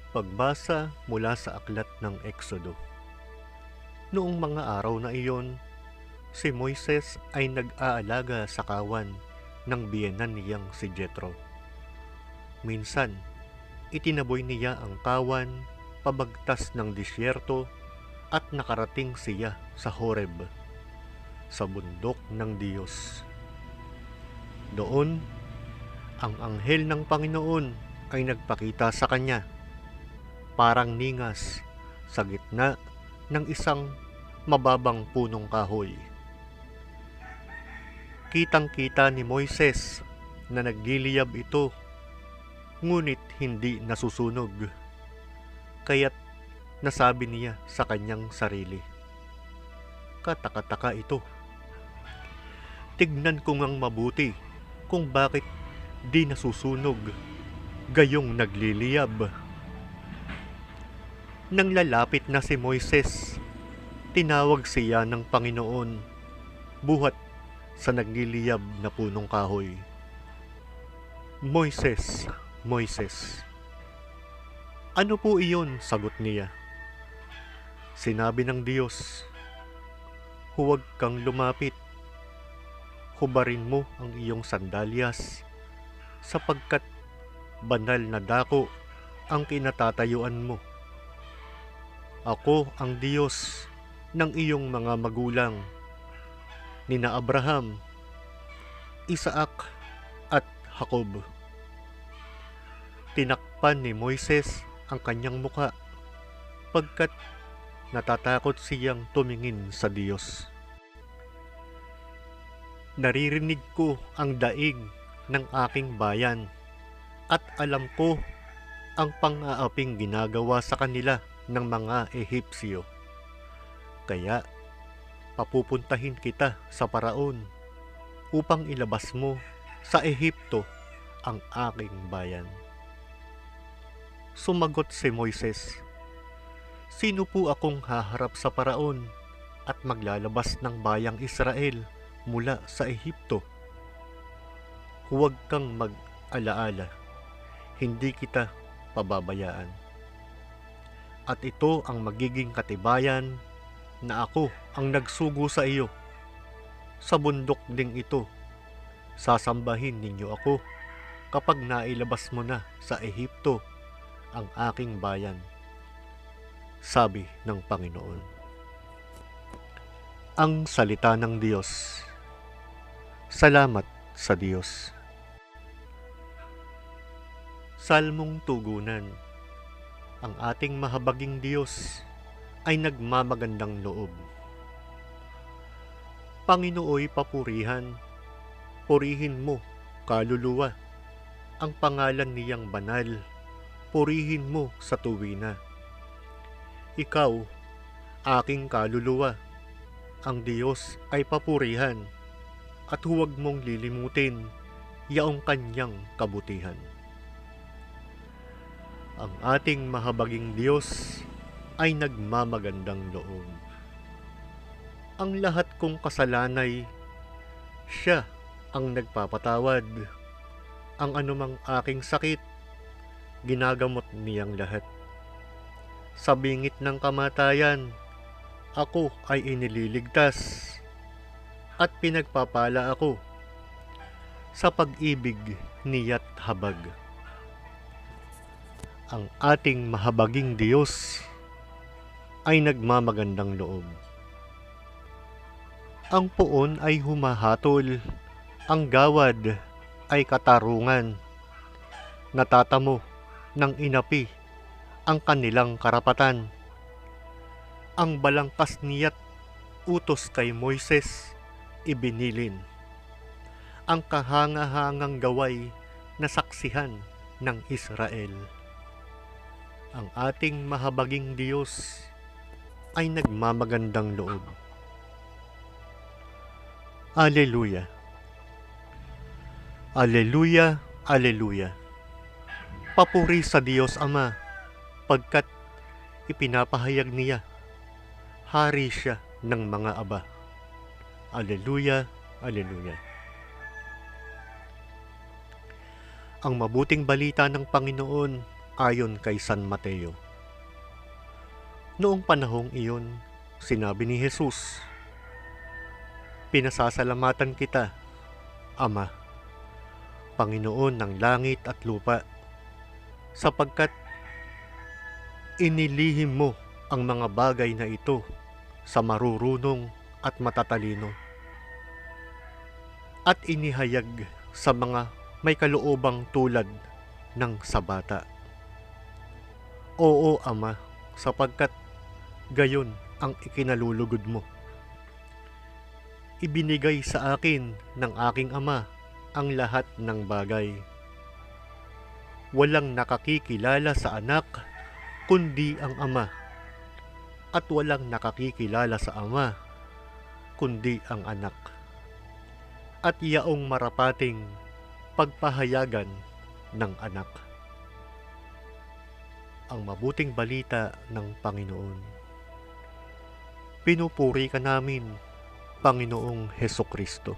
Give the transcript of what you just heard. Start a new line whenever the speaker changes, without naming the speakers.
Pagbasa mula sa aklat ng Eksodo. Noong mga araw na iyon, si Moises ay nag-aalaga sa kawan ng biyenan niyang si Jethro. Minsan, itinaboy niya ang kawan pabagtas ng disyerto at nakarating siya sa Horeb, sa bundok ng Diyos. Doon, ang anghel ng Panginoon ay nagpakita sa kanya, parang ningas sa gitna ng isang mababang punong kahoy. Kitang-kita ni Moises na nagliliyab ito, ngunit hindi nasusunog. Kaya't nasabi niya sa kanyang sarili, "Kataka-taka ito. Tignan ko ngang mabuti kung bakit di nasusunog, gayong nagliliyab." Nang lalapit na si Moises, tinawag siya ng Panginoon buhat sa nagliliyab na punong kahoy. "Moises, Moises." "Ano po iyon?" sagot niya. Sinabi ng Diyos, "Huwag kang lumapit. Hubarin mo ang iyong sandalyas, sapagkat banal na dako ang kinatatayuan mo. Ako ang Diyos ng iyong mga magulang, nina Abraham, Isaac at Jacob." Tinakpan ni Moises ang kanyang muka, pagkat natatakot siyang tumingin sa Diyos. "Naririnig ko ang daig ng aking bayan, at alam ko ang pang-aaping ginagawa sa kanila ng mga Ehipsyo. Kaya papupuntahin kita sa Paraon upang ilabas mo sa Ehipto ang aking bayan." Sumagot si Moises, "Sino po akong haharap sa Paraon at maglalabas ng bayang Israel mula sa Ehipto? Huwag kang mag-alaala, hindi kita pababayaan. At ito ang magiging katibayan na ako ang nagsugo sa iyo. Sa bundok ding ito, sasambahin ninyo ako kapag nailabas mo na sa Ehipto ang aking bayan," sabi ng Panginoon. Ang salita ng Diyos. Salamat sa Diyos. Salmong tugunan. Ang ating mahabaging Diyos ay nagmamagandang loob. Panginooy papurihan, purihin mo, kaluluwa, ang pangalan niyang banal, purihin mo sa tuwina. Ikaw, aking kaluluwa, ang Diyos ay papurihan, at huwag mong lilimutin yaong kanyang kabutihan. Ang ating mahabaging Diyos ay nagmamagandang loob. Ang lahat kong kasalanay, siya ang nagpapatawad. Ang anumang aking sakit, ginagamot niyang lahat. Sa bingit ng kamatayan, ako ay inililigtas, at pinagpapala ako sa pag-ibig niya't habag. Ang ating mahabaging Diyos ay nagmamagandang loob. Ang puon ay humahatol, ang gawad ay katarungan. Natatamo ng inapi ang kanilang karapatan. Ang balangkas niya't utos kay Moises ibinilin, ang kahanga-hangang gaway na saksihan ng Israel. Ang ating mahabaging Diyos ay nagmamagandang loob. Aleluya! Aleluya! Aleluya! Papuri sa Diyos Ama, pagkat ipinapahayag niya, hari siya ng mga aba. Aleluya! Aleluya! Ang mabuting balita ng Panginoon ayon kay San Mateo. Noong panahong iyon, sinabi ni Jesus, "Pinasasalamatan kita, Ama, Panginoon ng langit at lupa, sapagkat inilihim mo ang mga bagay na ito sa marurunong at matatalino, at inihayag sa mga may kaloobang tulad ng sa bata. Oo, Ama, sapagkat gayon ang ikinalulugod mo. Ibinigay sa akin ng aking Ama ang lahat ng bagay. Walang nakakikilala sa anak kundi ang Ama, at walang nakakikilala sa Ama kundi ang anak, at yaong marapating pagpahayagan ng anak." Ang mabuting balita ng Panginoon. Pinupuri ka namin, Panginoong Hesukristo.